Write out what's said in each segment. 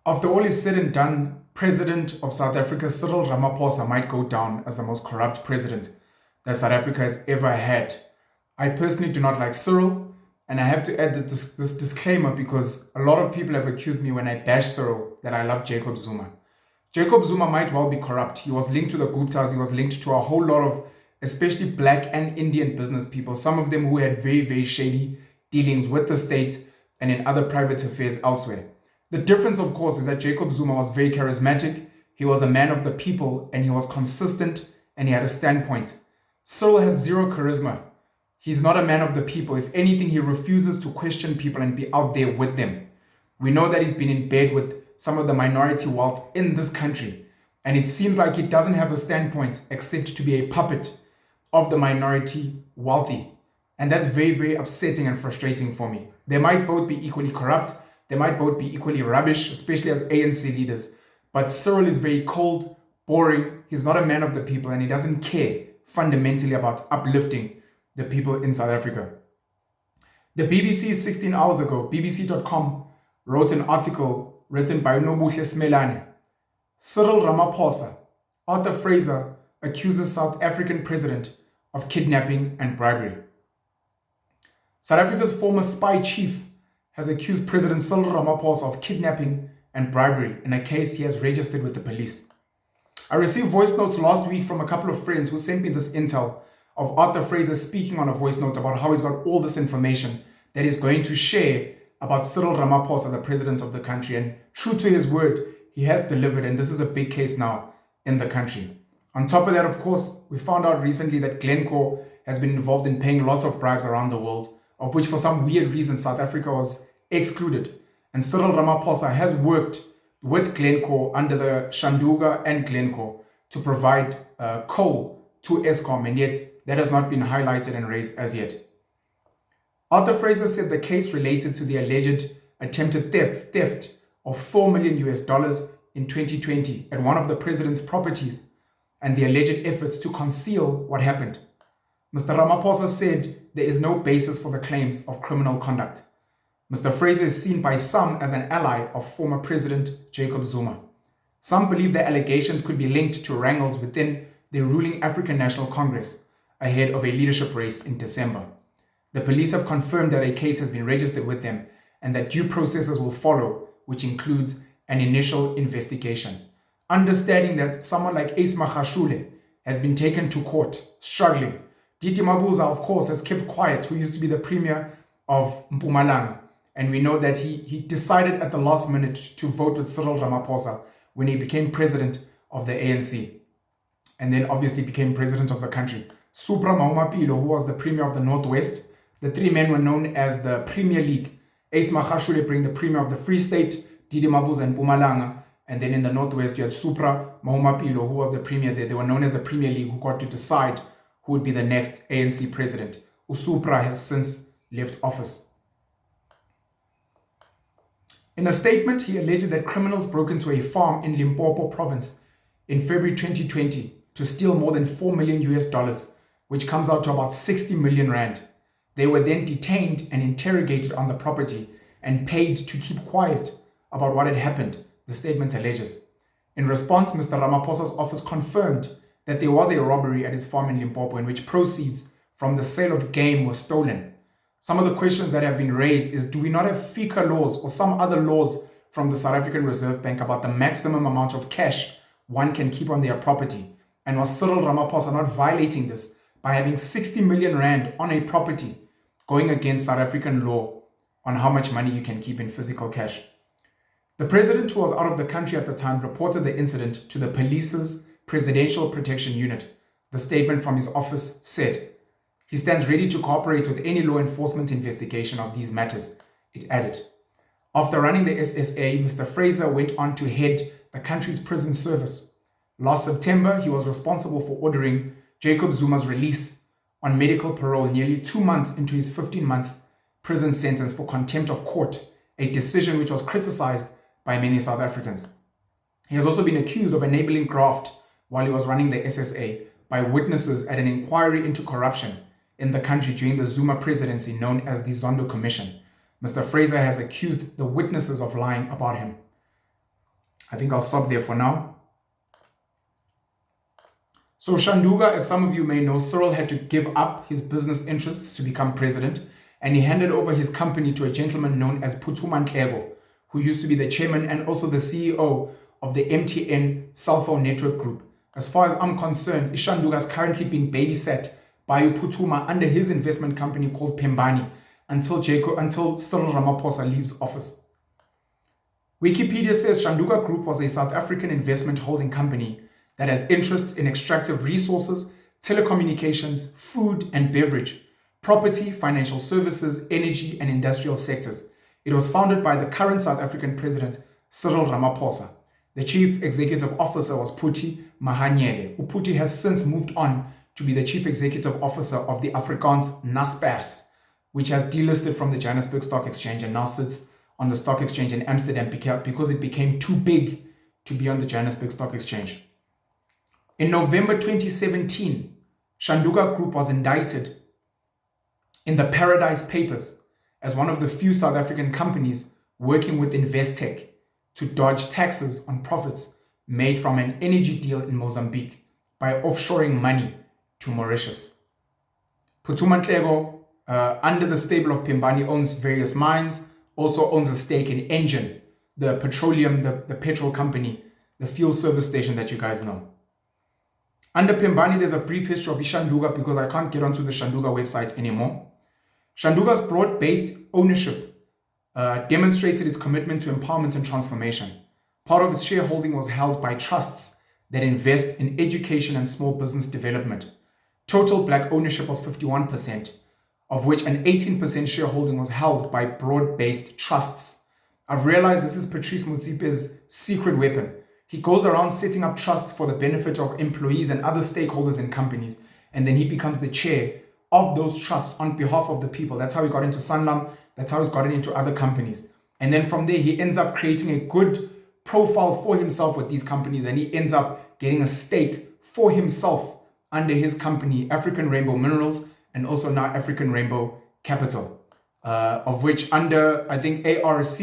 After all is said and done, President of South Africa, Cyril Ramaphosa, might go down as the most corrupt president that South Africa has ever had. I personally do not like Cyril, and I have to add this disclaimer because a lot of people have accused me when I bash Cyril that I love Jacob Zuma. Jacob Zuma might well be corrupt. He was linked to the Guptas, he was linked to a whole lot of especially black and Indian business people, some of them who had very, very shady dealings with the state and in other private affairs elsewhere. The difference, of course, is that Jacob Zuma was very charismatic, he was a man of the people, and he was consistent, and he had a standpoint. Cyril has zero charisma. He's not a man of the people. If anything, he refuses to question people and be out there with them. We know that he's been in bed with some of the minority wealth in this country, and it seems like he doesn't have a standpoint except to be a puppet of the minority wealthy. And that's very, very upsetting and frustrating for me. They might both be equally corrupt. They might both be equally rubbish, especially as ANC leaders. But Cyril is very cold, boring. He's not a man of the people, and he doesn't care fundamentally about uplifting the people in South Africa. The BBC 16 hours ago, BBC.com, wrote an article written by Nobuhle Smelane. Cyril Ramaphosa, Arthur Fraser, accuses South African president of kidnapping and bribery. South Africa's former spy chief has accused President Cyril Ramaphosa of kidnapping and bribery in a case he has registered with the police. I received voice notes last week from a couple of friends who sent me this intel of Arthur Fraser speaking on a voice note about how he's got all this information that he's going to share about Cyril Ramaphosa, the president of the country. And true to his word, he has delivered, and this is a big case now in the country. On top of that, of course, we found out recently that Glencore has been involved in paying lots of bribes around the world, of which for some weird reason South Africa was excluded. And Cyril Ramaphosa has worked with Glencore under the Shanduka and Glencore to provide coal to Eskom, and yet that has not been highlighted and raised as yet. Arthur Fraser said the case related to the alleged attempted theft of $4 million in 2020 at one of the president's properties and the alleged efforts to conceal what happened. Mr. Ramaphosa said there is no basis for the claims of criminal conduct. Mr. Fraser is seen by some as an ally of former President Jacob Zuma. Some believe the allegations could be linked to wrangles within the ruling African National Congress ahead of a leadership race in December. The police have confirmed that a case has been registered with them and that due processes will follow, which includes an initial investigation. Understanding that someone like Ace Magashule has been taken to court, struggling. Didi Mabuza, of course, has kept quiet, who used to be the premier of Mpumalanga. And we know that he decided at the last minute to vote with Cyril Ramaphosa when he became president of the ANC. And then obviously became president of the country. Supra Mahumapilo, who was the premier of the Northwest. The three men were known as the Premier League. Ace Magashule being the premier of the Free State, Didi Mabuza and Mpumalanga. And then in the Northwest, you had Supra Mahumapilo, who was the premier there. They were known as the Premier League, who got to decide who would be the next ANC president. Usupra has since left office. In a statement, he alleged that criminals broke into a farm in Limpopo province in February 2020 to steal more than $4 million, which comes out to about 60 million rand. They were then detained and interrogated on the property and paid to keep quiet about what had happened, the statement alleges. In response, Mr. Ramaphosa's office confirmed that there was a robbery at his farm in Limpopo in which proceeds from the sale of game were stolen. Some of the questions that have been raised is, do we not have FICA laws or some other laws from the South African Reserve Bank about the maximum amount of cash one can keep on their property? And was Cyril Ramaphosa not violating this by having 60 million rand on a property, going against South African law on how much money you can keep in physical cash? The president, who was out of the country at the time, reported the incident to the police's Presidential Protection Unit. The statement from his office said, he stands ready to cooperate with any law enforcement investigation of these matters, it added. After running the SSA, Mr. Fraser went on to head the country's prison service. Last September, he was responsible for ordering Jacob Zuma's release on medical parole nearly 2 months into his 15-month prison sentence for contempt of court, a decision which was criticized by many South Africans. He has also been accused of enabling graft while he was running the SSA by witnesses at an inquiry into corruption in the country during the Zuma presidency known as the Zondo Commission. Mr. Fraser has accused the witnesses of lying about him. I think I'll stop there for now. So Shanduka, as some of you may know, Cyril had to give up his business interests to become president, and he handed over his company to a gentleman known as Phuthuma Nhleko, who used to be the chairman and also the CEO of the MTN cell phone network group. As far as I'm concerned, Shanduka is currently being babysat by Phuthuma under his investment company called Pembani until Cyril Ramaphosa leaves office. Wikipedia says Shanduka Group was a South African investment holding company that has interests in extractive resources, telecommunications, food and beverage, property, financial services, energy and industrial sectors. It was founded by the current South African president, Cyril Ramaphosa. The chief executive officer was Phuthi Mahanyele. Phuthi has since moved on to be the chief executive officer of the Afrikaans Naspers, which has delisted from the Johannesburg Stock Exchange and now sits on the stock exchange in Amsterdam because it became too big to be on the Johannesburg Stock Exchange. In November 2017, Shanduka Group was indicted in the Paradise Papers as one of the few South African companies working with Investec to dodge taxes on profits made from an energy deal in Mozambique by offshoring money to Mauritius. Phuthuma Nhleko, under the stable of Pembani, owns various mines, also owns a stake in Engine, the petroleum, the petrol company, the fuel service station that you guys know. Under Pembani, there's a brief history of Shanduka because I can't get onto the Shanduka website anymore. Shanduka's broad-based ownership demonstrated its commitment to empowerment and transformation. Part of its shareholding was held by trusts that invest in education and small business development. Total black ownership was 51%, of which an 18% shareholding was held by broad-based trusts. I've realized this is Patrice Motsipe's secret weapon. He goes around setting up trusts for the benefit of employees and other stakeholders in companies, and then he becomes the chair of those trusts on behalf of the people. That's how he got into Sanlam. That's how he's gotten into other companies. And then from there, he ends up creating a good profile for himself with these companies, and he ends up getting a stake for himself under his company, African Rainbow Minerals, and also now African Rainbow Capital, of which under, I think, ARC,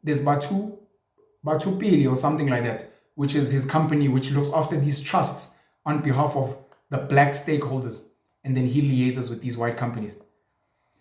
there's Batu Pili or something like that, which is his company, which looks after these trusts on behalf of the black stakeholders. And then he liaises with these white companies.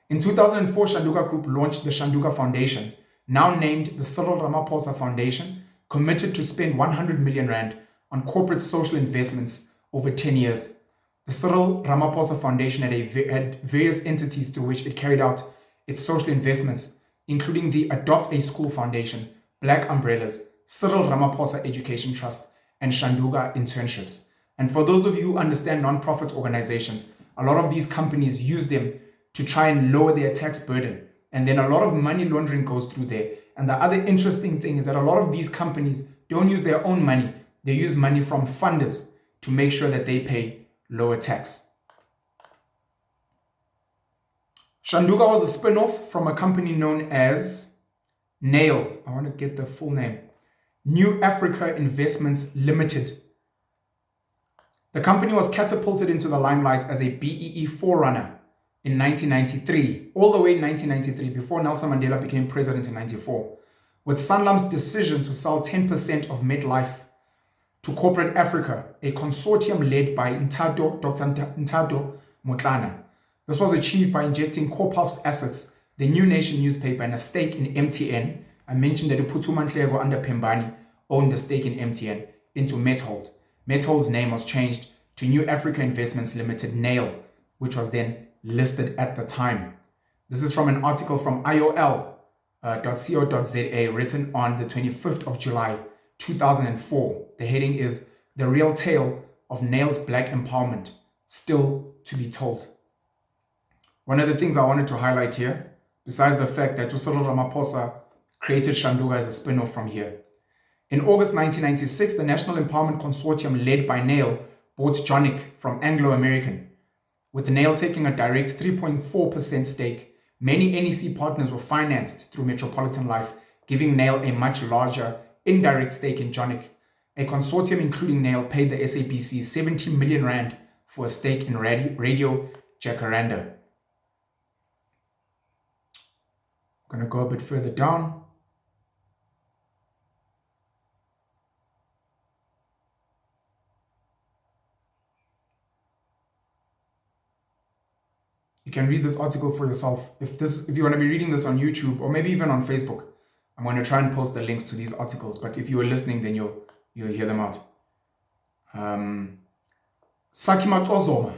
In 2004, Shanduka Group launched the Shanduka Foundation, now named the Cyril Ramaphosa Foundation, committed to spend 100 million rand on corporate social investments over 10 years. The Cyril Ramaphosa Foundation had various entities through which it carried out its social investments, including the Adopt a School Foundation, Black Umbrellas, Cyril Ramaphosa Education Trust, and Shanduka Internships. And for those of you who understand non-profit organizations, a lot of these companies use them to try and lower their tax burden. And then a lot of money laundering goes through there. And the other interesting thing is that a lot of these companies don't use their own money. They use money from funders to make sure that they pay lower tax. Shanduka was a spin-off from a company known as NAIL. I want to get the full name. New Africa Investments Limited. The company was catapulted into the limelight as a BEE forerunner in 1993, all the way in 1993, before Nelson Mandela became president in 94, with Sanlam's decision to sell 10% of MetLife to Corporate Africa, a consortium led by Dr. Ntado Motlana. This was achieved by injecting Corpuff's assets, the New Nation newspaper, and a stake in MTN. I mentioned that Phuthuma Nhleko under Pembani owned the stake in MTN into Methold. Methold's name was changed to New Africa Investments Limited, NAIL, which was then listed at the time. This is from an article from iol.co.za written on the 25th of July, 2004. The heading is The Real Tale of NAIL's Black Empowerment, Still to be Told. One of the things I wanted to highlight here, besides the fact that Cyril Ramaphosa created Shanduka as a spin-off from here. In August 1996, the National Empowerment Consortium led by NAIL bought Jonic from Anglo American, with NAIL taking a direct 3.4% stake. Many NEC partners were financed through Metropolitan Life, giving NAIL a much larger indirect stake in Jonic. A consortium including NAIL paid the SABC 70 million rand for a stake in Radio Jacaranda. I'm going to go a bit further down. can read this article for yourself. If you want to be reading this on YouTube or maybe even on Facebook, I'm going to try and post the links to these articles. But if you are listening, then you'll hear them out. Zuma,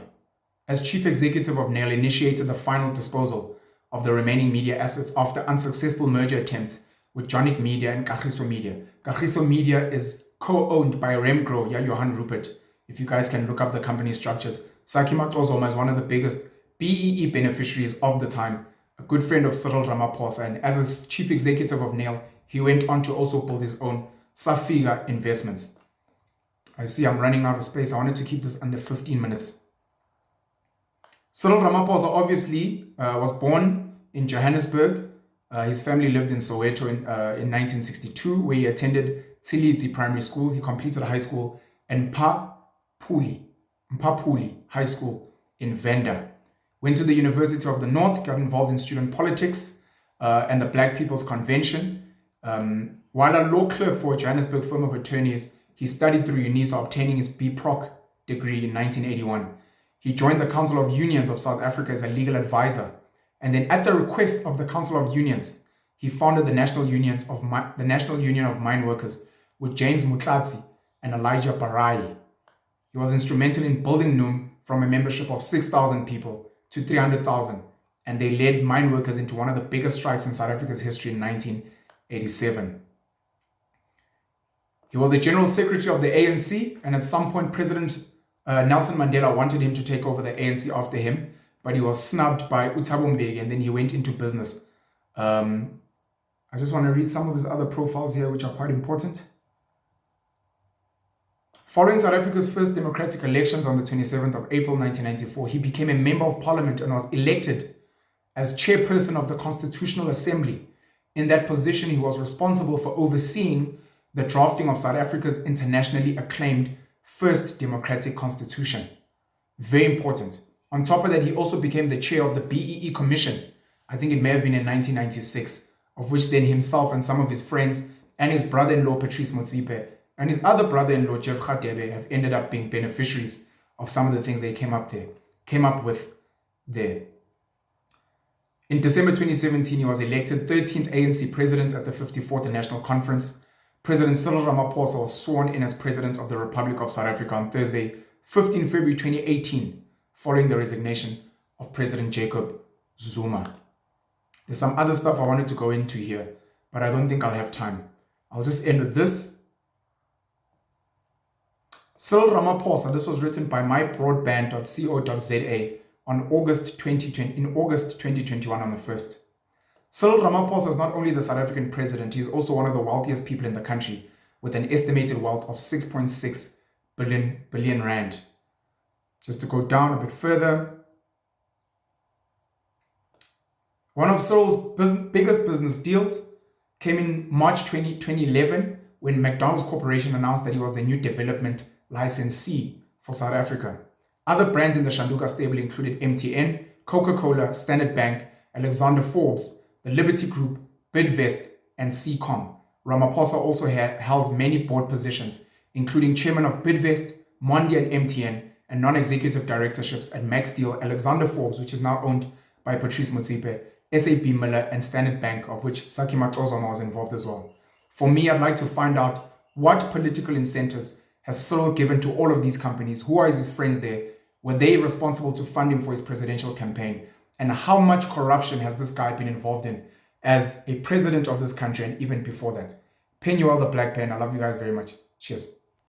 as chief executive of NAIL, initiated the final disposal of the remaining media assets after unsuccessful merger attempts with Jonik Media and Kagiso Media. Kagiso Media is co-owned by Remgro, Johan Rupert. If you guys can look up the company structures, Zuma is one of the biggest BEE beneficiaries of the time, a good friend of Cyril Ramaphosa, and as a chief executive of NAIL, he went on to also build his own Safiga Investments. I see I'm running out of space. I wanted to keep this under 15 minutes. Cyril Ramaphosa obviously was born in Johannesburg. His family lived in Soweto in 1962, where he attended Tsilidzi Primary School. He completed high school in Mpapuli High School in Venda. Went to the University of the North, got involved in student politics and the Black People's Convention. While a law clerk for a Johannesburg firm of attorneys, he studied through UNISA, obtaining his BProc degree in 1981. He joined the Council of Unions of South Africa as a legal advisor. And then at the request of the Council of Unions, he founded the National Union of Mine Workers with James Mutlatsi and Elijah Barai. He was instrumental in building NUM from a membership of 6,000 people to 300,000, and they led mine workers into one of the biggest strikes in South Africa's history in 1987. He was the General Secretary of the ANC, and at some point President Nelson Mandela wanted him to take over the ANC after him, but he was snubbed by Thabo Mbeki, and then he went into business. I just want to read some of his other profiles here, which are quite important. Following South Africa's first democratic elections on the 27th of April 1994, he became a member of parliament and was elected as chairperson of the Constitutional Assembly. In that position, he was responsible for overseeing the drafting of South Africa's internationally acclaimed first democratic constitution. Very important. On top of that, he also became the chair of the BEE Commission. I think it may have been in 1996, of which then himself and some of his friends and his brother-in-law Patrice Motsepe and his other brother-in-law Jeff Radebe have ended up being beneficiaries of some of the things they came up with there. In December 2017, he was elected 13th ANC president at the 54th National Conference. President Cyril Ramaphosa was sworn in as President of the Republic of South Africa on Thursday, 15 February 2018, following the resignation of President Jacob Zuma. There's some other stuff I wanted to go into here, but I don't think I'll have time. I'll just end with this. Cyril Ramaphosa, this was written by mybroadband.co.za on August 2021 on the 1st. Cyril Ramaphosa is not only the South African president, he is also one of the wealthiest people in the country, with an estimated wealth of 6.6 billion rand. Just to go down a bit further, one of Cyril's biggest business deals came in March 2011 when McDonald's Corporation announced that he was the new development licensee for South Africa. Other brands in the Shanduka stable included MTN, Coca-Cola, Standard Bank, Alexander Forbes, the Liberty Group, Bidvest, and Seacom. Ramaphosa also held many board positions, including chairman of Bidvest, Mondi and MTN, and non-executive directorships at Max Steel, Alexander Forbes, which is now owned by Patrice Motsepe, SAB Miller, and Standard Bank, of which Zuma was involved as well. For me, I'd like to find out what political incentives has Cyril given to all of these companies. Who are his friends there? Were they responsible to fund him for his presidential campaign? And how much corruption has this guy been involved in as a president of this country and even before that? Penuel the Black Pen, I love you guys very much. Cheers.